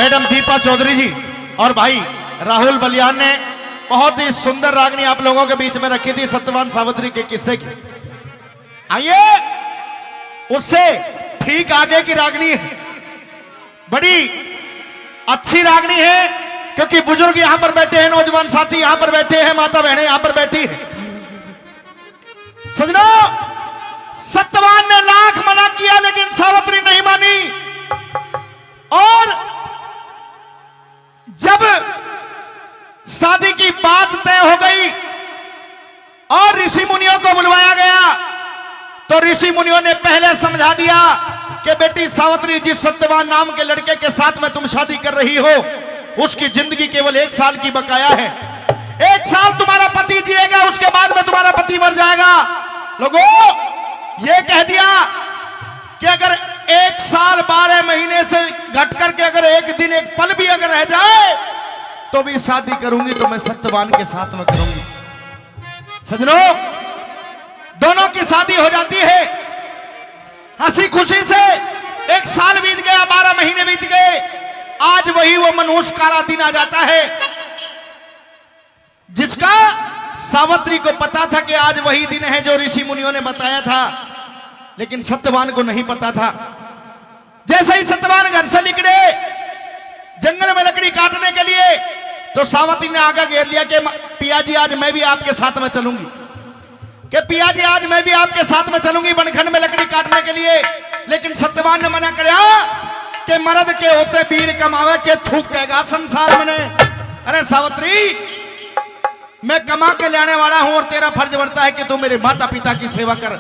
Madam Deepa Chaudhary जी और भाई राहुल बलियान ने बहुत ही सुंदर रागनी आप लोगों के बीच में रखी थी सत्यवान सावित्री के किस्से की। आइए उससे ठीक आगे की रागनी है, बड़ी अच्छी रागनी है क्योंकि बुजुर्ग यहां पर बैठे हैं, नौजवान साथी यहां पर बैठे हैं, माता बहनें यहां पर बैठी हैं। सजनों, सत्यवान ने लाख मना किया लेकिन सावित्री नहीं मानी और जब शादी की बात तय हो गई और ऋषि मुनियों को बुलवाया गया तो ऋषि मुनियों ने पहले समझा दिया कि बेटी सावित्री जिस सत्यवान नाम के लड़के के साथ में तुम शादी कर रही हो उसकी जिंदगी केवल 1 साल की बकाया है। 1 साल तुम्हारा पति जिएगा, उसके बाद में तुम्हारा पति मर जाएगा। लोगों, यह कह दिया कि अगर 1 साल 12 महीने से घट करके अगर एक दिन एक पल भी अगर रह जाए तो भी शादी करूंगी तो मैं सत्यवान के साथ में करूंगी। सजनों, दोनों की शादी हो जाती है हंसी खुशी से। 1 साल बीत गया, 12 महीने बीत गए, आज वही वो मनहूस काला दिन आ जाता है जिसका सावित्री को पता था कि आज वही दिन है जो ऋषि मुनियों ने बताया था, लेकिन सत्यवान को नहीं पता था। जैसे ही सत्यवान घर से निकले जंगल में लकड़ी काटने के लिए तो सावित्री ने आगे घेर लिया कि पिया जी आज मैं भी आपके साथ में चलूंगी, कि पिया जी आज मैं भी आपके साथ में चलूंगी बनखंड में लकड़ी काटने के लिए। लेकिन सत्यवान ने मना किया कि मर्द के होते वीर कमावे के थूक देगा संसार में। अरे सावित्री, मैं कमा के लाने वाला हूं और तेरा फर्ज बनता है कि तू मेरे माता पिता की सेवा कर।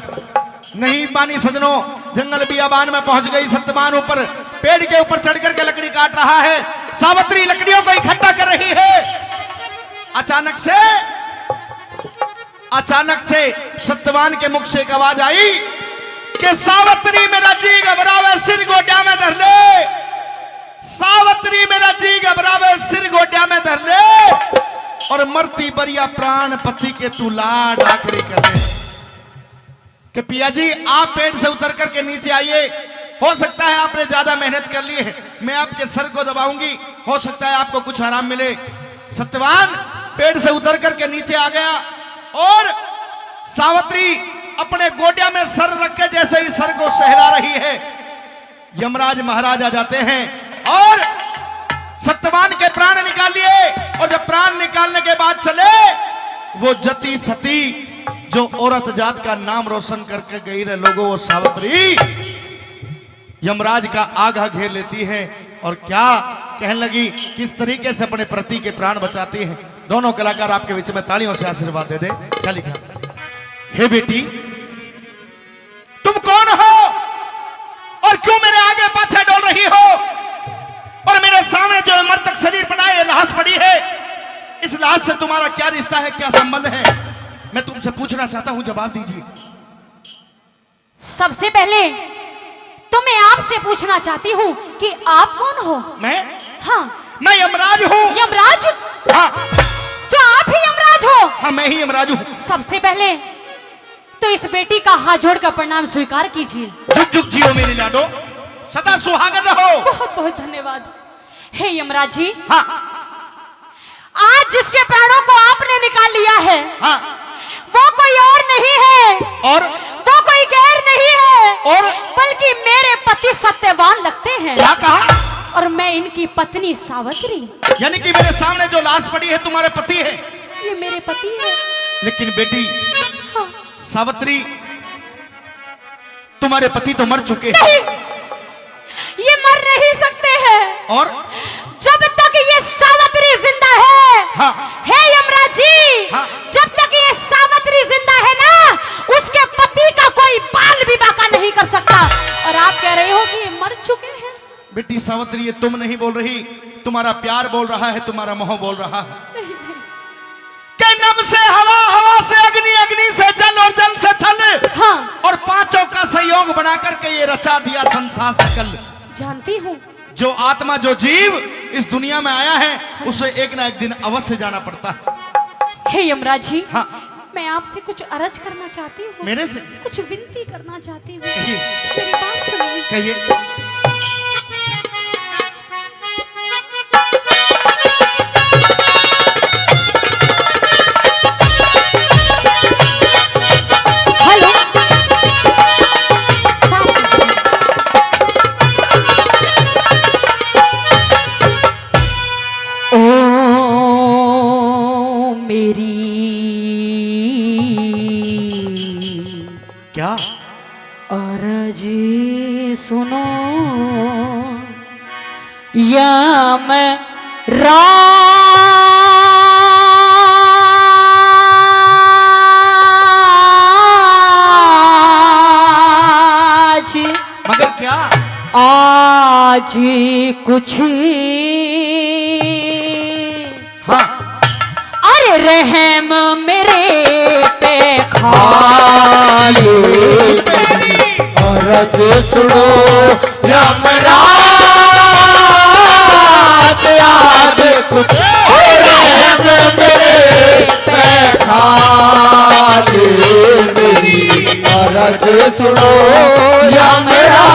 नहीं मानी सजनों, जंगल बियाबान में पहुंच गई। सत्यवान ऊपर पेड़ के ऊपर चढ़ करके लकड़ी काट रहा है, सावित्री लकड़ियों को इकट्ठा कर रही है। अचानक से सत्यवान के मुख से एक आवाज आई कि सावित्री मेरा जी घबरावे सिर गोड्या में धर ले, सावित्री मेरा जी घबरावे सिर गोड्या में धर ले और मरती बरिया प्राण पति के तू लाड आखिरी कर ले। कि पिया जी आप पेड़ से उतर करके नीचे आइए, हो सकता है आपने ज्यादा मेहनत कर ली है, मैं आपके सर को दबाऊंगी, हो सकता है आपको कुछ आराम मिले। सत्यवान पेड़ से उतर करके नीचे आ गया और सावित्री अपने गोड्या में सर रख के जैसे ही सर को सहला रही है यमराज महाराज आ जाते हैं और सत्यवान के प्राण निकाल लिए। और जब प्राण निकालने के बाद चले वो जती सती जो औरत जात का नाम रोशन करके गई रहे लोगों, वो सावित्री यमराज का आगा घेर लेती है और क्या कहने लगी, किस तरीके से अपने पति के प्राण बचाती है। दोनों कलाकार आपके बीच में तालियों से आशीर्वाद दे दे। क्या लिखा? हे बेटी, तुम कौन हो और क्यों मेरे आगे पाछे डोल रही हो और मेरे सामने जो मृतक शरीर पड़ा है, लाश पड़ी है, इस लाश से तुम्हारा क्या रिश्ता है, क्या संबंध है? मैं तुमसे पूछना चाहता हूं, जवाब दीजिए। सबसे पहले तो मैं आपसे पूछना चाहती हूँ कि आप कौन हो? मैं? हाँ, मैं यमराज हूँ। यमराज? हाँ। क्या आप ही यमराज हो? हाँ, मैं ही यमराज हूँ। सबसे पहले तो इस बेटी का हाथ जोड़कर प्रणाम स्वीकार कीजिए। झुक झुक जियो मेरी लाडो, सदा सुहागन रहो। बहुत बहुत धन्यवाद। हे यमराज जी, हाँ। आज जिसके प्राणों को आपने निकाल लिया है, हाँ। वो कोई और नहीं है और वो कोई गैर नहीं है और बल्कि मेरे पति सत्यवान लगते हैं। क्या कहा? और मैं इनकी पत्नी सावित्री। यानी कि मेरे सामने जो लाश पड़ी है तुम्हारे पति है? ये मेरे पति है। लेकिन बेटी हाँ। सावित्री, तुम्हारे पति तो मर चुके हैं। नहीं, ये मर नहीं सकते हैं और जब तक ये सावित्री जिंदा है। हाँ। हे यमराज जी, हाँ। जब तक ये सावित्री जिंदा है ना, उसके पति का कोई बाल भी बाका नहीं कर सकता। और आप कह रहे हो कि ये मर चुके हैं। बेटी सावित्री, ये तुम नहीं बोल रही, तुम्हारा प्यार बोल रहा है, तुम्हारा मोह बोल रहा है। कि नभ से हवा, हवा से अग्नि, अग्नि से जल और जल से थल। हाँ। और पांचों का सहयोग बना करके ये रचा दिया संसार सकल। जानती हूँ, जो आत्मा, जो जीव इस दुनिया में आया है उसे एक ना एक दिन अवश्य जाना पड़ता है। हे यमराज जी, हाँ। मैं आपसे कुछ अर्ज करना चाहती हूँ। मेरे से? कुछ विनती करना चाहती हूँ। कहिए। मेरी बात सुनिए। कहिए। यम राज मगर क्या? आज कुछ हाँ अरे रहम मेरे पे खाली औरत सुनो यमराज आज कुछ रहम मेरे पे खाली मेरी औरत सुनो यमराज।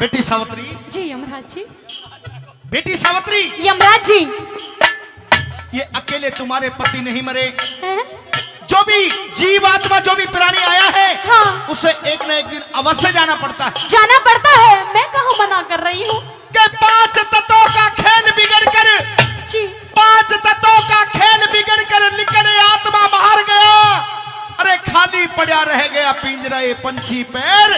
बेटी सावित्री, जी यमराज जी। बेटी सावित्री, यमराज जी ये अकेले तुम्हारे पति नहीं मरे। हैं? जो भी जीव आत्मा, जो भी प्राणी आया है, हाँ। उसे एक न एक दिन अवश्य जाना पड़ता है। जाना पड़ता है, मैं कहाँ मना कर रही हूँ। कि 5 तत्वों का खेल बिगड़ कर, जी 5 तत्वों का खेल बिगड़ कर लिकड़े आत्मा बाहर गया। अरे खाली पड़ा रह गया पिंजरा, ये पंछी पैर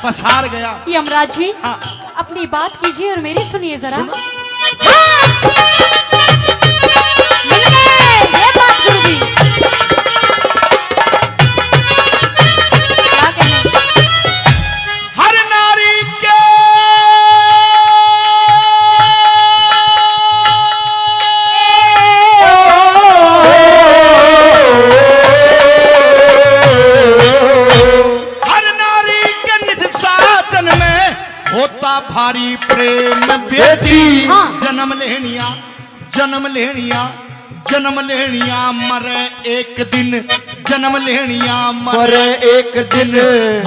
पसार गया। यमराज जी हाँ। अपनी बात कीजिए और मेरी सुनिए जरा। सुनो। हाँ। मिल गए, ये बात गुरुजी। क्या कहें? हर नारी के निज साजन में होता भारी प्रेम बेटी। हाँ। जन्म लेनिया, जन्म लेनिया, जन्म लेनिया मरे एक दिन, जन्म लेनिया पर मरे एक दिन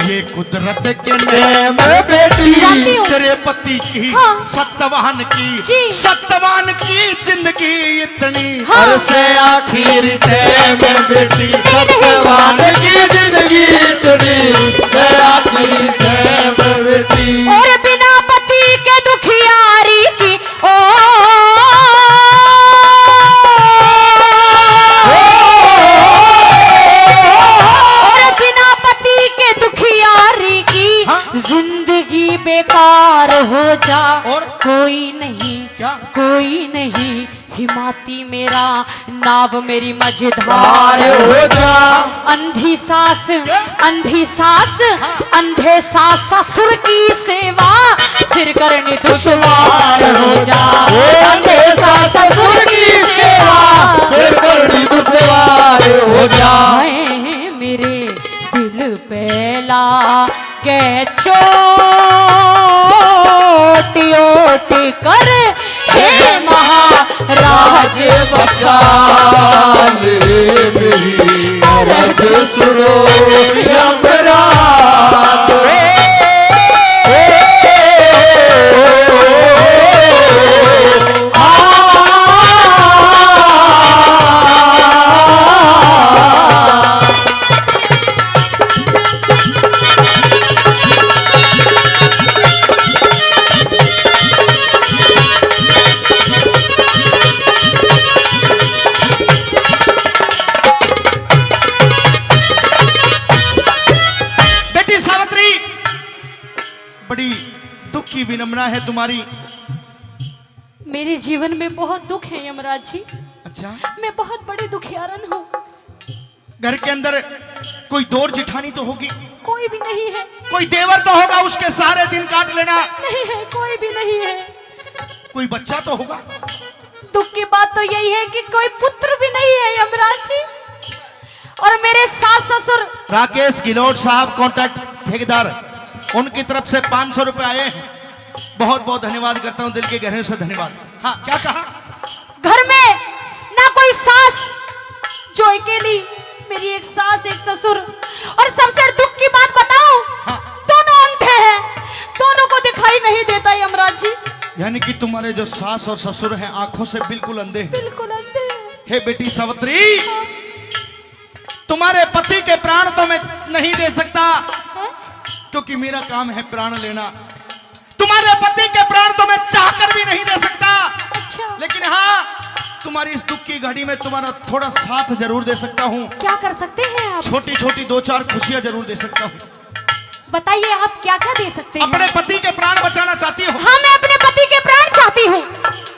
ये कुदरत के प्रेम नेम। बेटी जानती हूँ। तेरे पति की हाँ। सत्यवान की, जी। सत्यवान की जिंदगी इतनी हाँ। और से आखिर टाइम बेटी सत्यवान की जिंदगी इतनी से आखिर टाइम बेटी। और बिना पति के दुखियारी की और बिना पति के दुखियारी की हाँ। जिंदगी बेकार हो जा। और? कोई नहीं, क्या? कोई नहीं हिमाती मेरा नाव मेरी मझधार हार हो जा अंधी सास, क्या? अंधी सास, हाँ। अंधे सास ससुर की सेवा फिर करनी दुश्वार हो जा। अंधे सास ससुर की सेवा फिर करनी दुश्वार हो जा। हाय मेरे दिल पे लागे चोट ओट कर हे महाराज बचा ले मेरी अर्ज सुनो यमराज। बेटी सावित्री, बड़ी दुख की विनम्रता है तुम्हारी। मेरे जीवन में बहुत दुख है यमराज जी। अच्छा, मैं बहुत बड़ी दुखियारन हूँ। घर के अंदर कोई दौर जिठानी तो होगी, कोई भी नहीं है, कोई देवर तो होगा, उसके सारे दिन काट लेना। नहीं है, कोई भी नहीं है। कोई बच्चा तो होगा। दुख की बात तो यही है कि कोई पुत्र भी नहीं है यमराज जी। और मेरे सास ससुर राकेश गिलोट साहब कॉन्ट्रैक्ट ठेकेदार, उनकी तरफ से 500 रुपए आए हैं। बहुत बहुत धन्यवाद करता हूं, दिल के गहरे से धन्यवाद। हाँ, क्या कहा? घर में ना कोई सास, जो अकेली मेरी एक सास एक ससुर। और सबसे दुख की बात बताऊं, हाँ। दोनों अंधे हैं, दोनों को दिखाई नहीं देता यमराज जी। यानी कि तुम्हारे जो सास और ससुर हैं आंखों से बिल्कुल अंधे हैं। बिल्कुल अंधे हैं। हे बेटी सावित्री, तुम्हारे पति के प्राण तो मैं नहीं दे सकता, क्योंकि मेरा काम है प्राण लेना। तुम्हारे तुम्हारे पति के प्राण तो मैं चाहकर भी नहीं दे सकता, अच्छा, लेकिन हाँ तुम्हारी इस दुख की घड़ी में तुम्हारा थोड़ा साथ जरूर दे सकता हूँ। क्या कर सकते हैं आप? छोटी छोटी 2-4 खुशियां जरूर दे सकता हूँ। बताइए आप क्या क्या दे सकते हैं? अपने पति के प्राण बचाना चाहती हो? हाँ, मैं अपने पति के प्राण चाहती हूँ।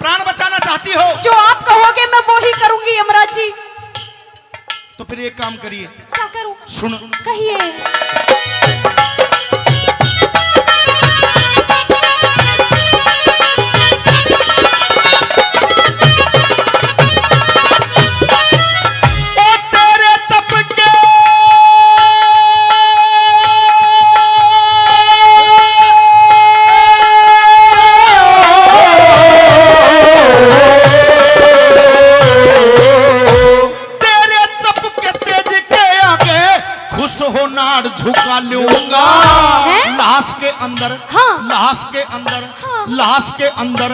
प्राण बचाना चाहती हो? जो आप कहोगे मैं वो ही करूंगी यमराज जी। तो फिर एक काम करिए। क्या करूं? सुनो। कहिए। ओ तेरे तप के तेज के आगे खुश हो नाड़ झुका लूंगा। हैं? लाश के अंदर, हाँ। लाश के अंदर, हाँ। लाश के अंदर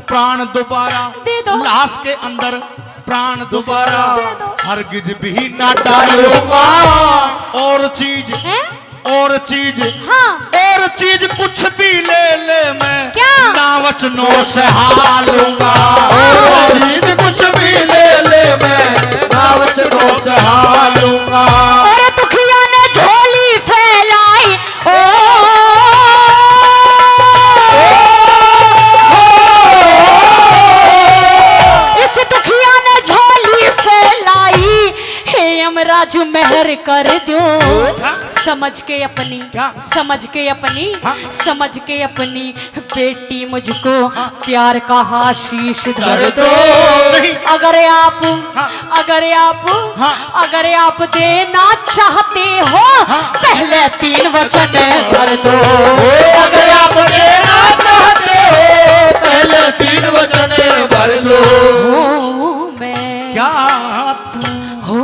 प्राण दोबारा दे दो। लाश के अंदर प्राण दोबारा दे दो। हरगिज भी ना डालूंगा। और चीज, हैं? और चीज, हाँ। और चीज कुछ भी ले ले मैं क्या? ना वचनों से हालूंगा। और चीज कुछ भी ले ले मैं नावचनों से हालूंगा। और दुखिया ने झोली फैलाई, इस दुखिया ने झोली फैलाई। हे यमराज मेहर कर दो, समझ के अपनी, क्या? समझ के अपनी, हाँ। समझ के अपनी बेटी मुझको प्यार का आशीष धर दो। नहीं। अगर आप, हाँ। अगर आप, हाँ। अगर आप देना चाहते हो, हाँ। पहले 3 वचन कर दो। अगर आप देना चाहते हो पहले 3 वचन भर दो। हो मैं, क्या तू हो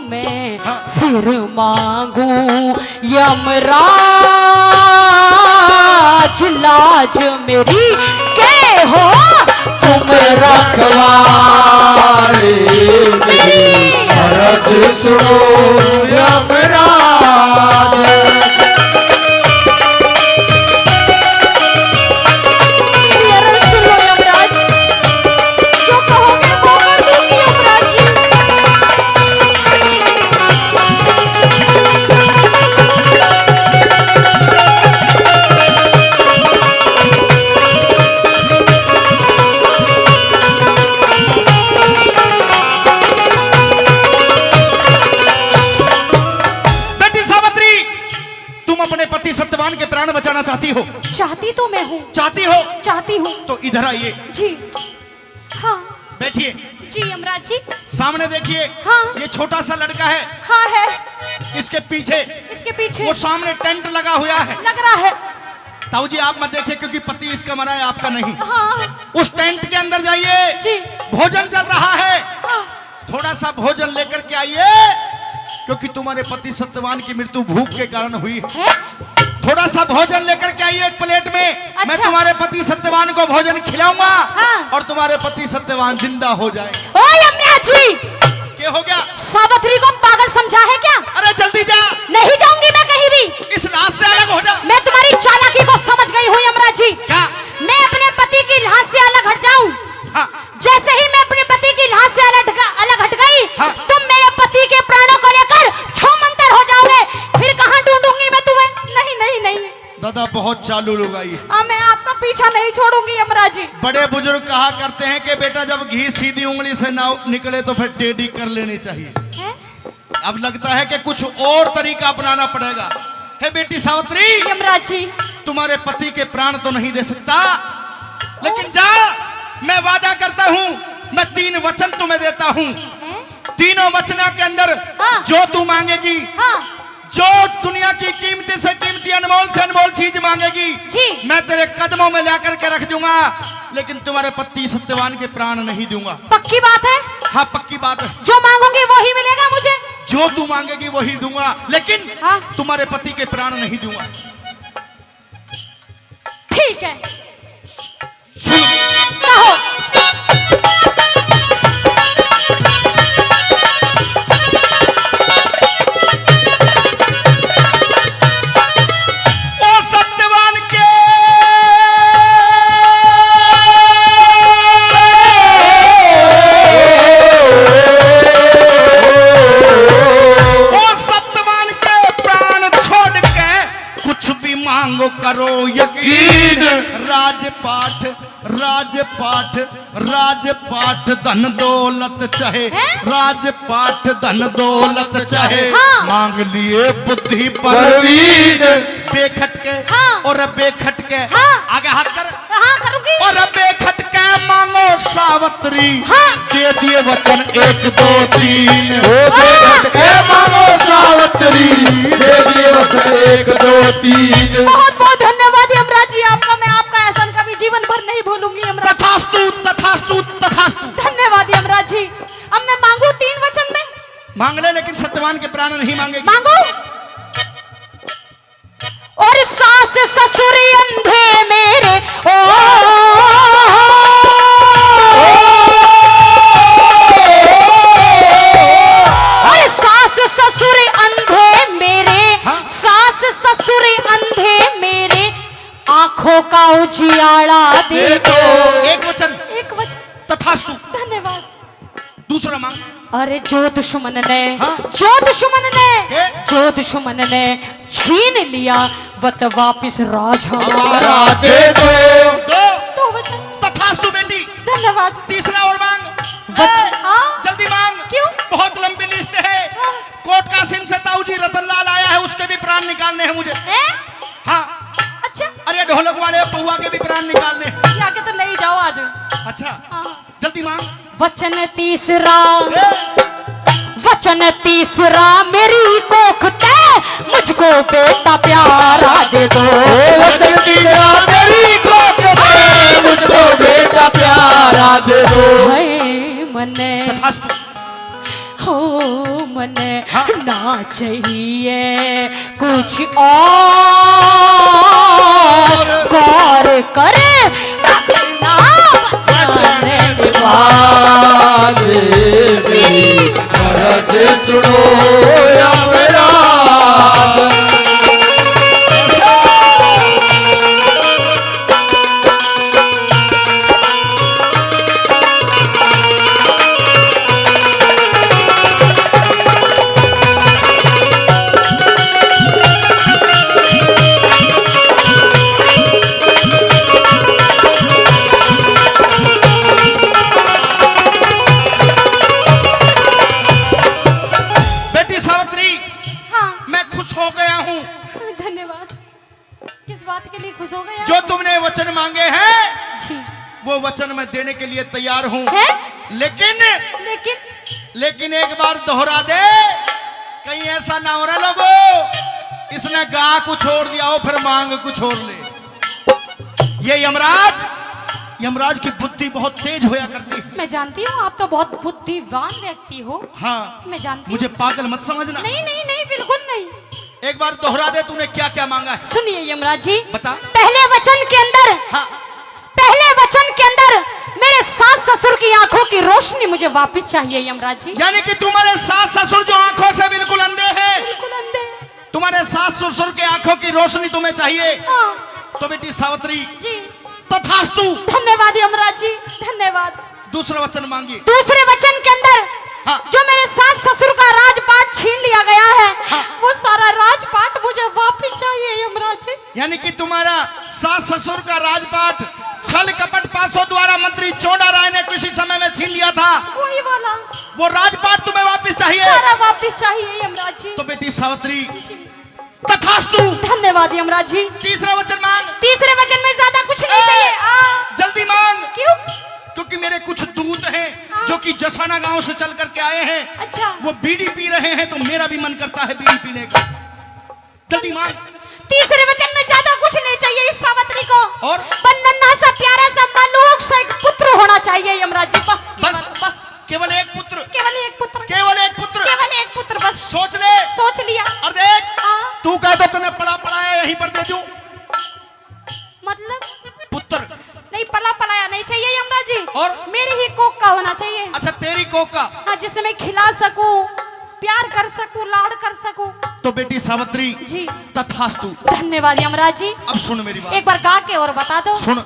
मैं हाँ। फिर मांगू यमराज लाज मेरी के हो तुम रखवारे मेरी अरज सुनो यमराज। यमराज, जो कहोगे वो कर दूंगी यमराज जी। बेटी सावित्री, तुम अपने पति सत्यवान के प्राण बचाना चाहती हो? चाहती तो मैं हूँ, चाहती हो चाहती हूँ तो इधर आइए, जी। हाँ बैठिए, जी यमराज जी। सामने देखिए। हाँ। ये छोटा सा लड़का है, हाँ है, इसके पीछे इसके पीछे वो सामने टेंट लगा हुआ है। लग रहा है। ताऊ जी आप मत देखिए क्योंकि पति इसका मरा है, आपका नहीं। हाँ उस टेंट के अंदर जाइए, जी। भोजन चल रहा है, हाँ। थोड़ा सा भोजन लेकर के आइए क्योंकि तुम्हारे पति सत्यवान की मृत्यु भूख के कारण हुई है। है? थोड़ा सा भोजन लेकर के आइए एक प्लेट में। मैं अच्छा। तुम्हारे पति सत्यवान को भोजन खिलाऊंगा हाँ। और तुम्हारे पति सत्यवान जिंदा हो जाए। ओ यमराज जी, क्या हो गया? सावित्री को पागल समझा है क्या? अरे जल्दी जा, नहीं जाऊंगी मैं कहीं भी। इस रात से अलग हो जा। मैं तुम्हारी चालाकी को समझ गई हूँ यमराज जी। क्या? मैं अपने पति की लाश से अलग हट जाऊं, हाँ। जैसे ही मैं अपने पति की लाश से अलग हट गई, हाँ। तुम मेरे पति के प्राणों को लेकर छूमंतर हो जाओगे। फिर कहाँ ढूंढूंगी मैं तुम्हें? नहीं नहीं नहीं, दादा बहुत चालू लोग आई। मैं आपका पीछा नहीं छोड़ूंगी यमराज जी। बड़े बुजुर्ग कहा करते हैं कि बेटा जब घी सीधी उंगली से ना निकले तो फिर टेढ़ी कर लेनी चाहिए। हैं? अब लगता है कि कुछ और तरीका अपनाना पड़ेगा। हे बेटी सावित्री, यमराज जी, तुम्हारे पति के प्राण तो नहीं दे सकता, लेकिन जा, मैं वादा करता हूँ, मैं 3 वचन तुम्हें देता हूँ। हैं? तीनों वचनों के अंदर हाँ। जो तू मांगेगी, हाँ जो दुनिया की कीमती से कीमती अनमोल से अनमोल चीज मांगेगी, जी। मैं तेरे कदमों में लाकर के रख दूंगा, लेकिन तुम्हारे पति सत्यवान के प्राण नहीं दूंगा। पक्की बात है? हाँ पक्की बात है। जो मांगूंगी वो ही मिलेगा मुझे? जो तू मांगेगी वही दूंगा, लेकिन हाँ। तुम्हारे पति के प्राण नहीं दूंगा। ठीक है, सुन, कहो। ओ सत्यवान के राजपाट धन दौलत चाहे, हैं? राजपाट धन दौलत चाहे, हाँ। मांग लिए बुद्धि परवीन। बेखट के हाँ। और बेखट के हाँ। आगे हाथ कर, हाँ करूंगी। और बेखट के मांगो सावत्री, हाँ। दे दिए वचन 1 2 3। ओ बेखट के मांगो सावत्री, दे दिए वचन 1 2 3। बहुत बहुत धन्यवाद यमराज जी आपका। मैं आपका एहसान कभी जीवन भर नहीं भूलूंगी यमराज। तथास्तु तथास्तु तथास्तु। धन्यवाद यमराज जी। अब मैं मांगू 3 वचन में? मांग ले, लेकिन सत्यवान के प्राण नहीं मांगेगी। मांगू। और सास ससुर अंधे मेरे, और सास ससुर अंधे मेरे, हाँ? सास ससुर अंधे मेरे, आंखों का उजियाला दे दो। 1 वचन 1 वचन। तथास्तु। धन्यवाद। दूसरा मांग। अरे जो दुश्मन ने, हाँ? जो दुश्मन ने, क्या? जो दुश्मन ने छीन लिया वत वापिस राज हमारा दे दो। 2 वचन। तथास्तु बेटी। धन्यवाद। तीसरा और मांग। वचन। हाँ? जल्दी मांग। क्यों? बहुत लंबी लिस्ट है। हाँ। कोट कासिम से ताऊजी रतनलाल आया है, उसके भी प्राण निकालने हैं मुझे। हैं? हाँ। अच्छा, अरे ढोलक वाले पौआ के भी प्राण निकालने हैं। जाके तो ले ही जाओ आज। अच्छा, हाँ। जल्दी मांग। वचन तीसरा, ए, वचन तीसरा मेरी कोख ते मुझको बेटा प्यारा दे दो। वचन तीसरा मेरी कोख पे, मुझको बेटा प्यारा दे दो। हाय मने, तथास्तु। हो मने हाँ। ना चाहिए कुछ और, गौर करे अपना वचन निभा। मेरी मरद सुनो या मेरा, बेटी सावित्री, हाँ, मैं खुश हो गया हूँ। धन्यवाद। किस बात के लिए खुश हो गए जो तुमने वचन मांगे हैं जी? वो वचन मैं देने के लिए तैयार हूँ। है? लेकिन लेकिन एक बार दोहरा दे, कहीं ऐसा ना हो रहा लोगो इसने गा कुछ और दिया हो फिर मांग कुछ और ले। ये यमराज की बुद्धि बहुत तेज होया करती है। मैं जानती हूँ आप तो बहुत बुद्धिमान व्यक्ति हो। हाँ, मैं जानती मुझे हूँ। पागल मत समझना। नहीं नहीं नहीं, बिल्कुल नहीं। एक बार दोहरा दे तूने क्या क्या मांगा है। सुनिए यमराज जी, बता। पहले वचन के अंदर, हाँ, पहले वचन के अंदर मेरे सास ससुर की आंखों की रोशनी मुझे वापस चाहिए यमराज जी। यानी कि तुम्हारे सास ससुर जो आंखों से बिल्कुल अंधे हैं, बिल्कुल अंधे। तुम्हारे सास ससुर के आंखों की रोशनी तुम्हें चाहिए। हाँ तो बेटी सावित्री, जी। तथास्तु। धन्यवाद यमराज जी, धन्यवाद। दूसरा वचन मांगिए। दूसरे वचन के अंदर हाँ। जो मेरे सास ससुर का राजपाट छीन लिया गया है, हाँ। वो सारा राजपाट मुझे वापस चाहिए यमराज जी। यानी कि तुम्हारा सास ससुर का राजपाट छल कपट पासों द्वारा मंत्री चौड़ा राय ने किसी समय में छीन लिया था, वही वाला वो राजपाट तुम्हें वापस चाहिए। सारा वापस चाहिए यमराज जी। तो बेटी सावित्री, तथास्तु। धन्यवाद यमराज जी। तीसरा वचन मांग। तीसरे वचन में ज्यादा कुछ नहीं चाहिए। जल्दी मांग, क्यों? क्योंकि मेरे कुछ दूत हैं जो कि जसाना गांव से चल करके आए हैं। अच्छा। वो बीड़ी पी रहे हैं तो मेरा भी मन करता है बीड़ी पीने का। जल्दी मांग। तीसरे वचन में ज्यादा कुछ नहीं चाहिए इस सावित्री को। और? बंदना सा प्यारा सा मलूक सा एक पुत्र होना चाहिए यमराज जी। बस बस केवल एक पुत्र, केवल एक पुत्र, केवल एक पुत्र। केवल एक पुत्र बस। सोच ले। सोच लिया। और देख, हाँ। तू कह दो तूने पढ़ा है यहीं पर दे दूं मतलब पुत्र। नहीं, पला पलाया नहीं चाहिए यमराज जी। और? मेरी ही कोख का होना चाहिए। अच्छा, तेरी कोख का। हाँ, जिसे मैं खिला सकूं, प्यार कर सकूं, लाड़ कर सकूं। तो बेटी सावित्री जी। तथास्तु। धन्यवाद यमराज जी। अब सुन मेरी बात। एक बार गा के और बता दो। सुन।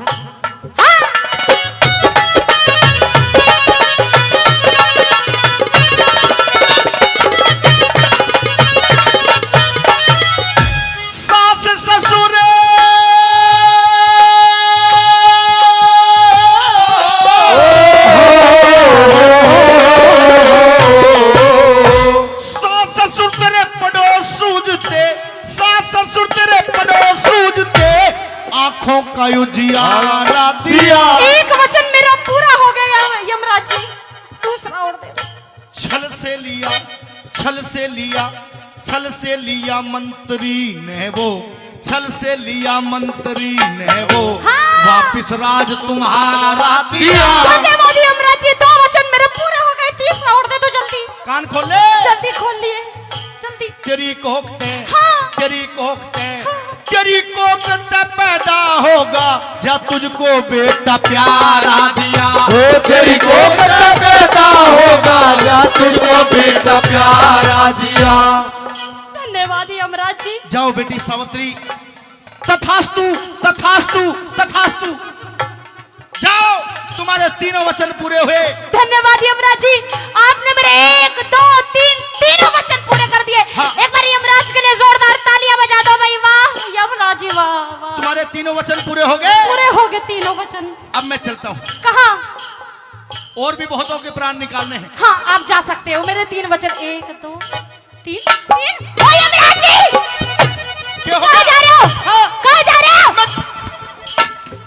सास ससुर लिया, छल से लिया मंत्री ने वो, छल से लिया मंत्री ने वो, वापिस राज तुम्हारा दिया। धन्यवाद यमराज जी, 2 वचन मेरे पूरे हो गए, 3 और दे दो जल्दी। कान खोल ले, जल्दी खोल लिए, जल्दी। तेरी कोखते, हाँ। तेरी कोखते, तेरी कोखते पैदा होगा जा तुझको बेटा प्यारा दिया। ओ तेरी कोखते पैदा होगा या तुझको बेटा प्यारा दिया। धन्यवाद यमराज जी। जाओ बेटी सावित्री, तथास्तु तथास्तु तथास्तु, जाओ तुम्हारे 3 वचन पूरे हुए। धन्यवाद यमराज जी, आपने मेरे 1 2 3 तीनों वचन पूरे कर दिए। हाँ। एक बार यमराज के लिए जोरदार तालियां बजा दो भाई, वाह यमराज जी वाह वाह। तुम्हारे 3 वचन पूरे हो गए। पूरे हो गए 3 वचन। अब मैं चलता हूँ, कहाँ? और भी बहुतों के प्राण निकालने हैं। हाँ आप जा सकते हो, मेरे 3 वचन 1 2 3 3। ओ यमराज जी, क्या हो कहाँ जा रहे हो? हाँ। कहाँ जा रहे हो?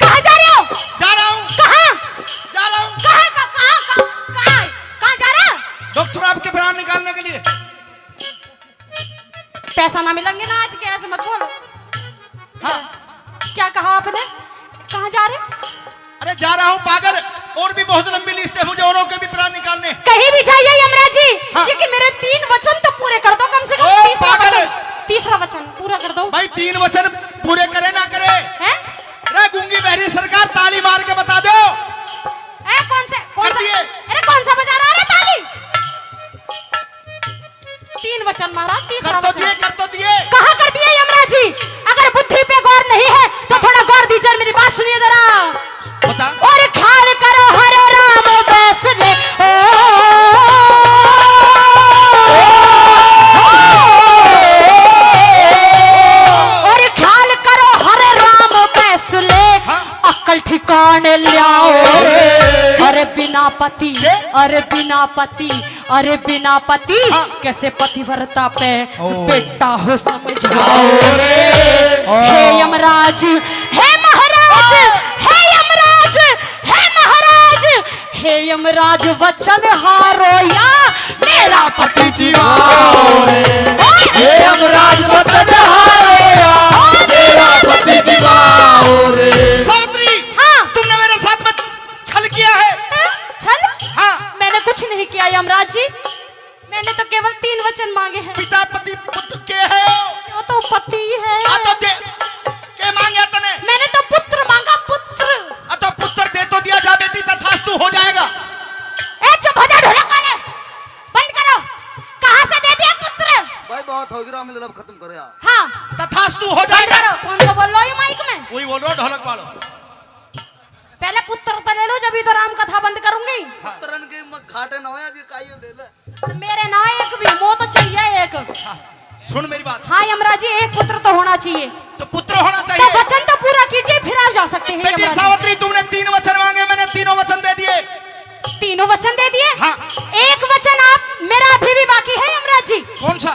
कहाँ जा रहे हो? जा रहा हूँ, कहाँ? जा रहा हूँ कहाँ जा रहा है? डॉक्टर आपके प्राण निकालने के लिए। पैसा ना मिलेंगे ना आज के, ऐसे मत बोलो। हाँ। क्या कहा आपने? कहाँ जा रहे? अरे जा रहा हूँ पागल, और भी बहुत लंबी लिस्ट है, मुझे औरों के भी प्राण निकालने। कहीं भी जाइए यमराज जी, हाँ। लेकिन मेरे 3 वचन तो पूरे कर दो कम से ओ, कम। पागल। तीसरा वचन पूरा कर दो। भाई 3 वचन पूरे करे ना करे, हैं? अरे गूंगी बहरी सरकार ताली मार के बता दो। कौन कर सा? दिए। अरे कौन सा बजा रहा है ताली? 3 वचन महाराज, तीसरा कर तो वचन। दिए, कर तो दिए। कहाँ कर दिए यमराज जी? अगर बुद्धि पे गौर नहीं है तो थोड़ा गौर दीजिए, मेरी बात सुनिए जरा। बता। और ख्याल करो हरे राम बैसले, और ख्याल करो हरे राम बैसले, अक्ल ठिकाने लाओ रे। अरे बिना पति, अरे बिना पति, अरे बिना पति, कैसे पतिव्रता पे बेटा हो समझाओ रे। हे यमराज, हे महाराज, हे यमराज, हे महाराज, हे यमराज, वचन हारो या मेरा पति जीवाओ रे। हे यमराज वचन हारो या मेरा पति जीवाओ रे। सावित्री, हाँ। तुमने मेरे साथ में छल किया है। छल? हाँ। मैंने कुछ नहीं किया यमराज जी, मैंने तो केवल 3 वचन मांगे हैं। पिता पति पुत्र के है। वो तो पति है। तो दे के मांगे तने? मैंने तो पुत्र मांगा, पुत्र। तो पुत्र दे तो दिया, जा बेटी तथास्तु हो जाएगा। ए चुप हो जा, ढोलक वाले बंद करो। कहाँ से दे दिया पुत्र? भाई बहुत हो गया, मिल खत्म करो यार। हाँ तथास्तु हो बंद जाएगा। करो। कौन सा बोल रहा है माइक में? वही बोल रहा ढोलक वालों। पहले पुत्र तो ले लो, जब तो राम कथा बंद करूंगी। तरन के घाटे ना होया जी, काई ले ले। और मेरे ना एक भी मोह तो चाहिए एक। सुन मेरी बात। हाँ यमराज जी, एक पुत्र तो होना चाहिए। तो पुत्र होना तो चाहिए। वचन तो पूरा कीजिए, फिर आप जा सकते हैं बेटी यमराज जी। सावित्री, तुमने 3 वचन मांगे, मैंने 3 वचन दे दिए। 3 वचन दे दिए। हाँ। एक वचन आप मेरा अभी भी बाकी है यमराज जी। कौन सा?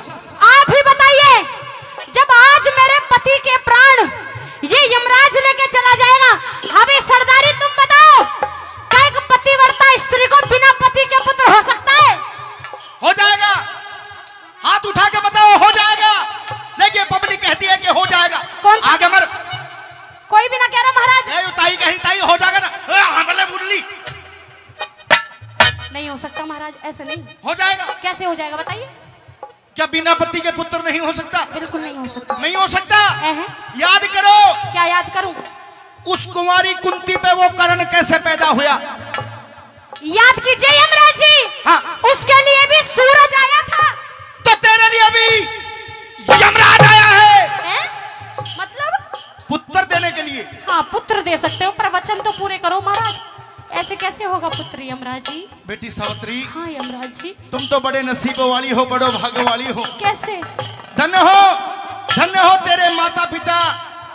आप ही बताइए, जब आज मेरे पति के प्राण ये यमराज लेके चला जाएगा, अभी सरदारी तुम बताओ, क्या एक पतिव्रता स्त्री को बिना पति के पुत्र हो सकता है? हो जाएगा। हाथ उठा के बताओ, हो जाएगा। देखिए पब्लिक कहती है कि हो जाएगा। कौन सा? आगे मर। कोई भी ना कह रहा महाराज। ए, ताई कही ताई हो जाएगा ना। हमले मुरली नहीं हो सकता महाराज, ऐसे नहीं। हो जाएगा। कैसे हो जाएगा बताइए? क्या बिना पति के पुत्र नहीं हो सकता? बिल्कुल नहीं हो सकता। नहीं हो सकता। हैं? याद करो, क्या याद करूं? उस कुंवारी कुंती पे वो कर्ण कैसे पैदा हुआ? याद कीजिए यमराज जी। हाँ। उसके लिए भी सूरज आया था। तो तेरे लिए भी यमराज आया है। हैं? मतलब? पुत्र देने के लिए। हाँ पुत्र दे सकते हो, पर वचन तो पूरे करो महाराज। ऐसे कैसे होगा पुत्र यमराज जी? बेटी सावित्री, हाँ यमराज जी। तुम तो बड़े नसीबों वाली हो, बड़ो भाग्य वाली हो। कैसे? धन्य हो तेरे माता पिता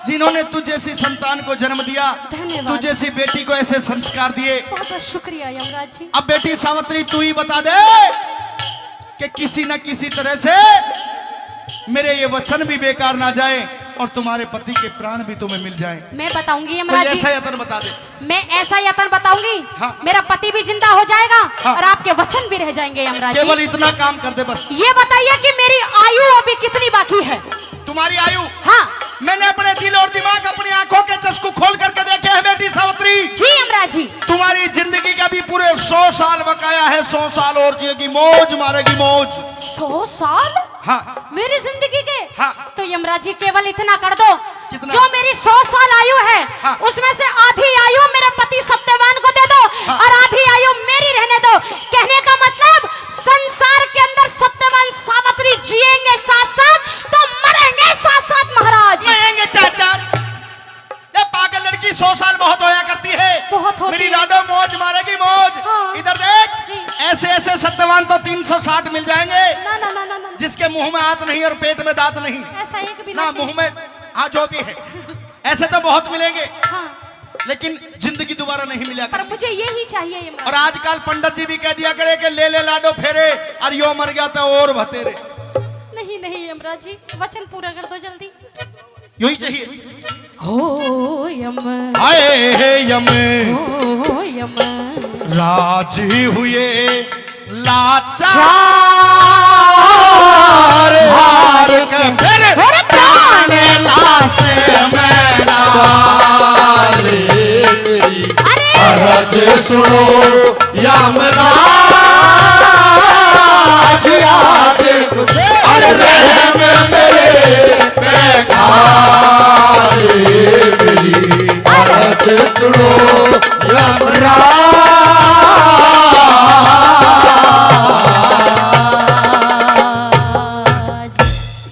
जिन्होंने तुझ जैसी संतान को जन्म दिया, धन्यवाद। तुझ जैसी बेटी को ऐसे संस्कार दिए। बहुत बहुत शुक्रिया यमराज जी। अब बेटी सावित्री तू ही बता दे कि किसी न किसी तरह से मेरे ये वचन भी बेकार ना जाए और तुम्हारे पति के प्राण भी तुम्हें मिल जाएं। मैं बताऊंगी कोई यमराज ऐसा जी, यत्न बता दे। मैं ऐसा यत्न बताऊंगी, हाँ। मेरा पति भी जिंदा हो जाएगा हाँ। और आपके वचन भी रह जाएंगे यमराज जी। केवल इतना काम कर दे बस। ये बताइए कि मेरी आयु अभी कितनी बाकी है? तुम्हारी आयु, हाँ मैंने अपने दिल और दिमाग, अपनी आंखों के चस्कू खोल करके देखे हैं बेटी सावित्री। जी यमराज जी। तुम्हारी जिंदगी का भी पूरे 100 साल बकाया है। 100 साल और जिएगी, मौज मारेगी मौज। 100 साल हाँ मेरी जिंदगी के? हाँ। तो यमराज जी केवल इतना कर दो, कितना? जो मेरी 100 साल आयु है, हाँ। उसमें से आधी आयु मेरे पति सत्यवान को दे दो, हाँ। और आधी आयु मेरी रहने दो। कहने का मतलब संसार के अंदर सत्यवान सावित्री जिएंगे साथ साथ, तो मरेंगे साथ साथ महाराज। मरेंगे चाचा। ये पागल लड़की 100 साल बहुत होया करती है। बहुत होती मेरी है। लाडो मौज मारेगी मौज। हाँ। इधर देख, जी। ऐसे ऐसे सत्यवान तो 360 मिल जाएंगे, ना ना ना ना ना, जिसके मुंह में हाथ नहीं और पेट में दांत नहीं। ऐसा एक भी ना ना मुंह में हाँ जो भी है, ऐसे तो बहुत मिलेंगे, हाँ, लेकिन जिंदगी दोबारा नहीं मिला पर करती। मुझे यही चाहिए यमराज। और आजकल पंडित जी भी कह दिया करे कि ले ले लाडो फेरे, और यो मर गया तो और भतेरे। नहीं नहीं यमराज जी, वचन पूरा कर दो जल्दी। यही चाहिए। हो यम, आए हे यम, हो यम, राजी हुए लाचार, हार के मेरे प्राण लासे में अरज सुनो